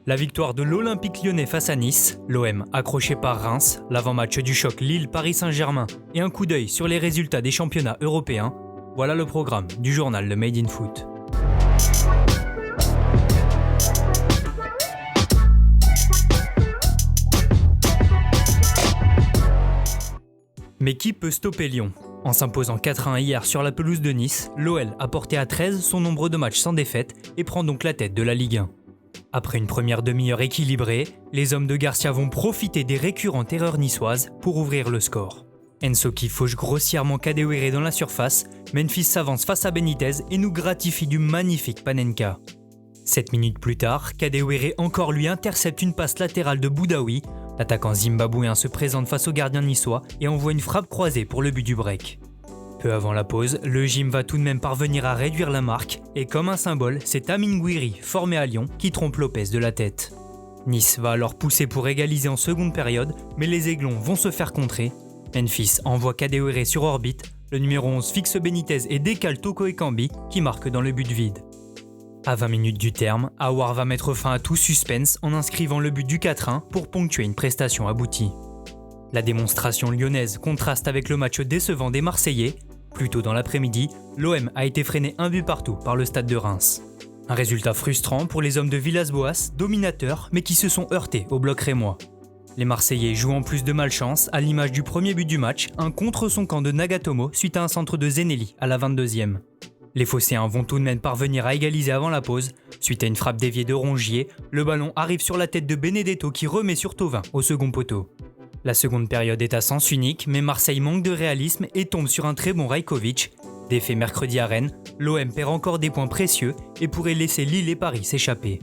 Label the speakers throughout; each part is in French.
Speaker 1: La victoire de l'Olympique Lyonnais face à Nice, l'OM accroché par Reims, l'avant-match du choc Lille-Paris Saint-Germain et un coup d'œil sur les résultats des championnats européens, voilà le programme du journal de Made in Foot. Mais qui peut stopper Lyon ? En s'imposant 4-1 hier sur la pelouse de Nice, l'OL a porté à 13 son nombre de matchs sans défaite et prend donc la tête de la Ligue 1. Après une première demi-heure équilibrée, les hommes de Garcia vont profiter des récurrentes erreurs niçoises pour ouvrir le score. Ensoki fauche grossièrement Kadewere dans la surface, Memphis s'avance face à Benitez et nous gratifie du magnifique Panenka. 7 minutes plus tard, Kadewere encore lui intercepte une passe latérale de Boudaoui. L'attaquant zimbabwéen se présente face au gardien niçois et envoie une frappe croisée pour le but du break. Peu avant la pause, le gym va tout de même parvenir à réduire la marque et comme un symbole, c'est Amine Gouiri, formé à Lyon, qui trompe Lopez de la tête. Nice va alors pousser pour égaliser en seconde période, mais les Aiglons vont se faire contrer. Memphis envoie Kadewere sur orbite, le numéro 11 fixe Benitez et décale Toko Ekambi qui marque dans le but vide. À 20 minutes du terme, Aouar va mettre fin à tout suspense en inscrivant le but du 4-1 pour ponctuer une prestation aboutie. La démonstration lyonnaise contraste avec le match décevant des Marseillais. Plus tôt dans l'après-midi, l'OM a été freiné un but partout par le stade de Reims. Un résultat frustrant pour les hommes de Villas-Boas, dominateurs mais qui se sont heurtés au bloc rémois. Les Marseillais jouent en plus de malchance, à l'image du premier but du match, un contre son camp de Nagatomo suite à un centre de Zenelli à la 22e. Les Phocéens vont tout de même parvenir à égaliser avant la pause. Suite à une frappe déviée de Rongier, le ballon arrive sur la tête de Benedetto qui remet sur Thauvin au second poteau. La seconde période est à sens unique, mais Marseille manque de réalisme et tombe sur un très bon Rajkovic. Défait mercredi à Rennes, l'OM perd encore des points précieux et pourrait laisser Lille et Paris s'échapper.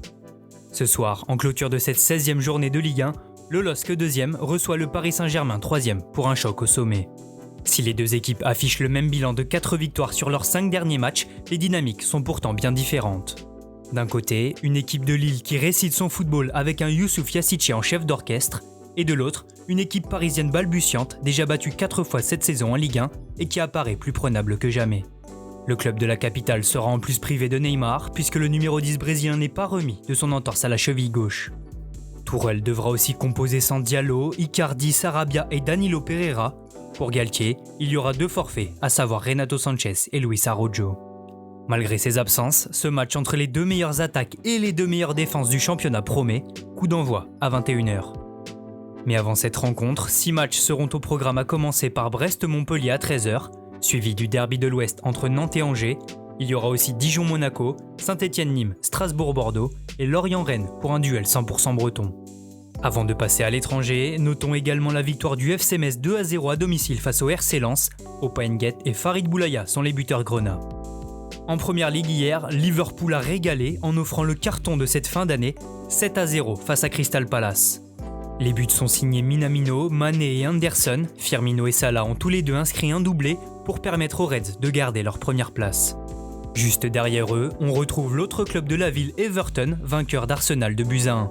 Speaker 1: Ce soir, en clôture de cette 16e journée de Ligue 1, le LOSC 2e reçoit le Paris Saint-Germain 3e pour un choc au sommet. Si les deux équipes affichent le même bilan de 4 victoires sur leurs 5 derniers matchs, les dynamiques sont pourtant bien différentes. D'un côté, une équipe de Lille qui récite son football avec un Youssouf Yassitchi en chef d'orchestre, et de l'autre, une équipe parisienne balbutiante, déjà battue 4 fois cette saison en Ligue 1 et qui apparaît plus prenable que jamais. Le club de la capitale sera en plus privé de Neymar puisque le numéro 10 brésilien n'est pas remis de son entorse à la cheville gauche. Tourelle devra aussi composer sans Diallo, Icardi, Sarabia et Danilo Pereira. Pour Galtier, il y aura 2 forfaits, à savoir Renato Sanchez et Luis Araujo. Malgré ces absences, ce match entre les 2 meilleures attaques et les 2 meilleures défenses du championnat promet, coup d'envoi à 21h. Mais avant cette rencontre, 6 matchs seront au programme à commencer par Brest-Montpellier à 13h, suivi du derby de l'Ouest entre Nantes et Angers. Il y aura aussi Dijon-Monaco, Saint-Étienne-Nîmes, Strasbourg-Bordeaux et Lorient-Rennes pour un duel 100% breton. Avant de passer à l'étranger, notons également la victoire du FC Metz 2-0 à domicile face au RC Lens. Opa Nguet et Farid Boulaya sont les buteurs grenats. En première ligue hier, Liverpool a régalé en offrant le carton de cette fin d'année, 7-0 face à Crystal Palace. Les buts sont signés Minamino, Mané et Anderson. Firmino et Salah ont tous les deux inscrit un doublé pour permettre aux Reds de garder leur première place. Juste derrière eux, on retrouve l'autre club de la ville, Everton, vainqueur d'Arsenal de buts à 1.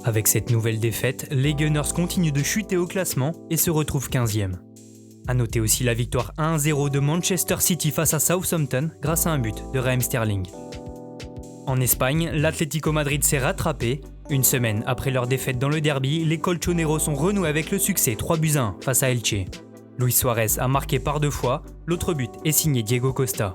Speaker 1: Avec cette nouvelle défaite, les Gunners continuent de chuter au classement et se retrouvent 15e. A noter aussi la victoire 1-0 de Manchester City face à Southampton grâce à un but de Raheem Sterling. En Espagne, l'Atlético Madrid s'est rattrapé. Une semaine après leur défaite dans le derby, les Colchoneros ont renoué avec le succès 3-1 face à Elche. Luis Suarez a marqué par 2 fois, l'autre but est signé Diego Costa.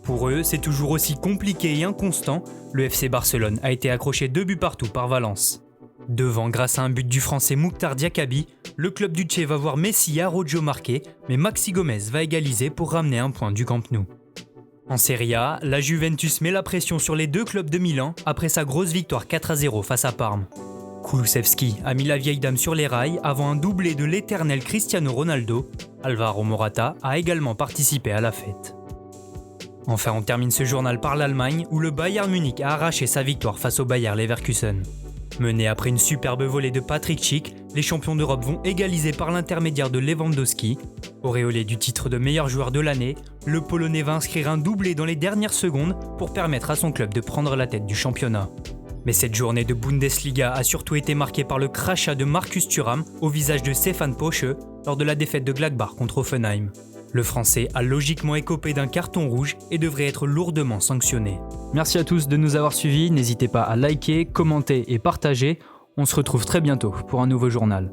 Speaker 1: Pour eux, c'est toujours aussi compliqué et inconstant, le FC Barcelone a été accroché 2 buts partout par Valence. Devant grâce à un but du français Mouktar Diakabi, le club du Tché va voir Messi et Araujo marquer, mais Maxi Gomez va égaliser pour ramener un point du Camp Nou. En Serie A, la Juventus met la pression sur les 2 clubs de Milan après sa grosse victoire 4-0 face à Parme. Kulusevski a mis la vieille dame sur les rails avant un doublé de l'éternel Cristiano Ronaldo. Alvaro Morata a également participé à la fête. Enfin, on termine ce journal par l'Allemagne où le Bayern Munich a arraché sa victoire face au Bayer Leverkusen. Menés après une superbe volée de Patrick Schick, les champions d'Europe vont égaliser par l'intermédiaire de Lewandowski. Auréolé du titre de meilleur joueur de l'année, le Polonais va inscrire un doublé dans les dernières secondes pour permettre à son club de prendre la tête du championnat. Mais cette journée de Bundesliga a surtout été marquée par le crachat de Marcus Thuram au visage de Stefan Poche lors de la défaite de Gladbach contre Hoffenheim. Le Français a logiquement écopé d'un carton rouge et devrait être lourdement sanctionné.
Speaker 2: Merci à tous de nous avoir suivis, n'hésitez pas à liker, commenter et partager. On se retrouve très bientôt pour un nouveau journal.